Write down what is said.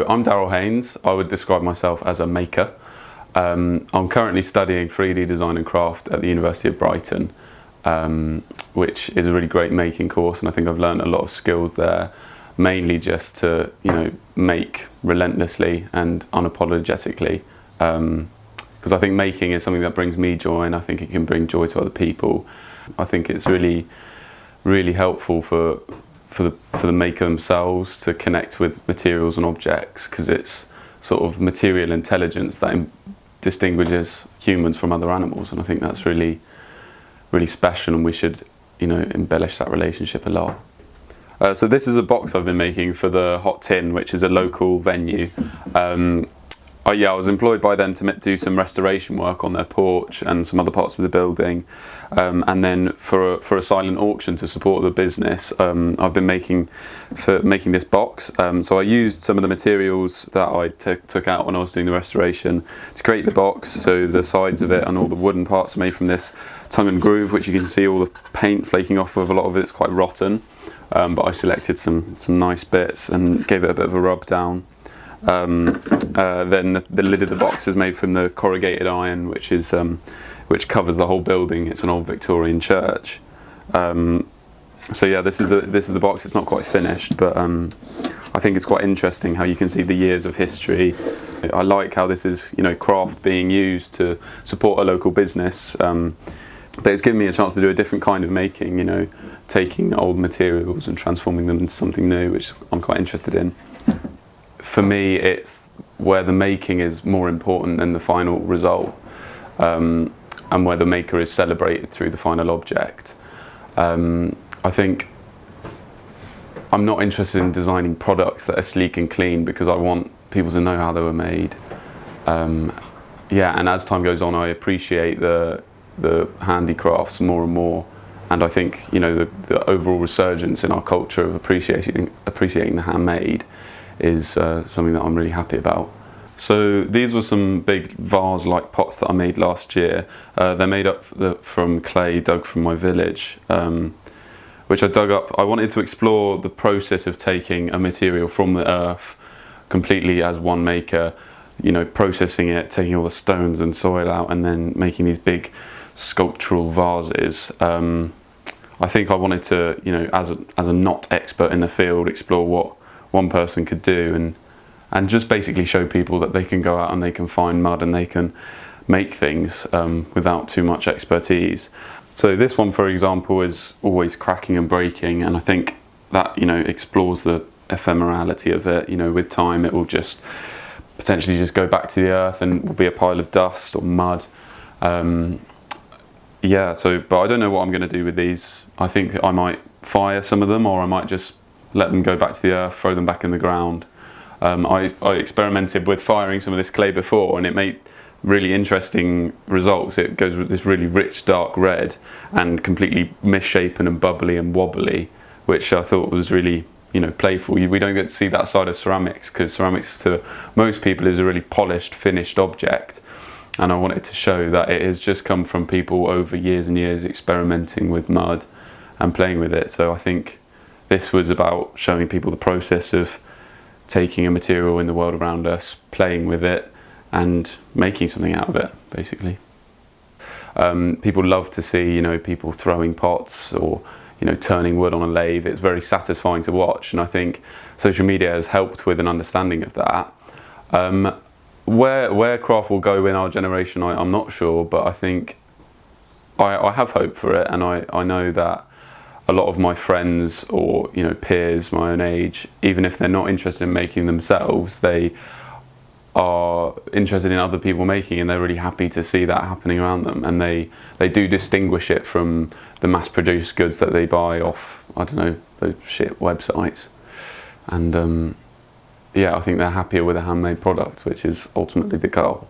I'm Daryl Haynes. I would describe myself as a maker. I'm currently studying 3D design and craft at the University of Brighton, which is a really great making course, and I think I've learned a lot of skills there, mainly just to make relentlessly and unapologetically, because I think making is something that brings me joy, and I think it can bring joy to other people. I think it's really helpful for the maker themselves to connect with materials and objects, because it's sort of material intelligence that distinguishes humans from other animals, and I think that's really special, and we should embellish that relationship a lot. So this is a box I've been making for the Hot Tin, which is a local venue. I was employed by them to do some restoration work on their porch and some other parts of the building, and then for a silent auction to support the business, I've been making this box. So I used some of the materials that I took out when I was doing the restoration to create the box. So the sides of it and all the wooden parts are made from this tongue and groove, which you can see all the paint flaking off of. A lot of it's quite rotten, but I selected some nice bits and gave it a bit of a rub down. Then the lid of the box is made from the corrugated iron, which covers the whole building. It's an old Victorian church. So yeah, this is the box. It's not quite finished, but I think it's quite interesting how you can see the years of history. I like how this is craft being used to support a local business, but it's given me a chance to do a different kind of making. Taking old materials and transforming them into something new, which I'm quite interested in. For me, it's where the making is more important than the final result, and where the maker is celebrated through the final object. I think I'm not interested in designing products that are sleek and clean, because I want people to know how they were made. And as time goes on, I appreciate the handicrafts more and more, and I think the overall resurgence in our culture of appreciating the handmade is something that I'm really happy about. So these were some big vase-like pots that I made last year. They're made up from clay dug from my village, which I dug up. I wanted to explore the process of taking a material from the earth completely as one maker, processing it, taking all the stones and soil out, and then making these big sculptural vases. I think I wanted to, as a not expert in the field, explore what one person could do, and just basically show people that they can go out and they can find mud and they can make things without too much expertise. So this one, for example, is always cracking and breaking, and I think that explores the ephemerality of it. With time it will just potentially just go back to the earth and will be a pile of dust or mud. But I don't know what I'm going to do with these. I think I might fire some of them, or I might just let them go back to the earth, throw them back in the ground. I experimented with firing some of this clay before, and it made really interesting results. It goes with this really rich dark red and completely misshapen and bubbly and wobbly, which I thought was really playful. We don't get to see that side of ceramics, because ceramics to most people is a really polished, finished object, and I wanted to show that it has just come from people over years and years experimenting with mud and playing with it. So I think this was about showing people the process of taking a material in the world around us, playing with it, and making something out of it, basically. People love to see, people throwing pots or, turning wood on a lathe. It's very satisfying to watch, and I think social media has helped with an understanding of that. Where craft will go in our generation, I'm not sure, but I think I have hope for it, and I know that a lot of my friends or peers my own age, even if they're not interested in making themselves, they are interested in other people making, and they're really happy to see that happening around them, and they do distinguish it from the mass-produced goods that they buy off, I don't know, those shit websites. And I think they're happier with a handmade product, which is ultimately the goal.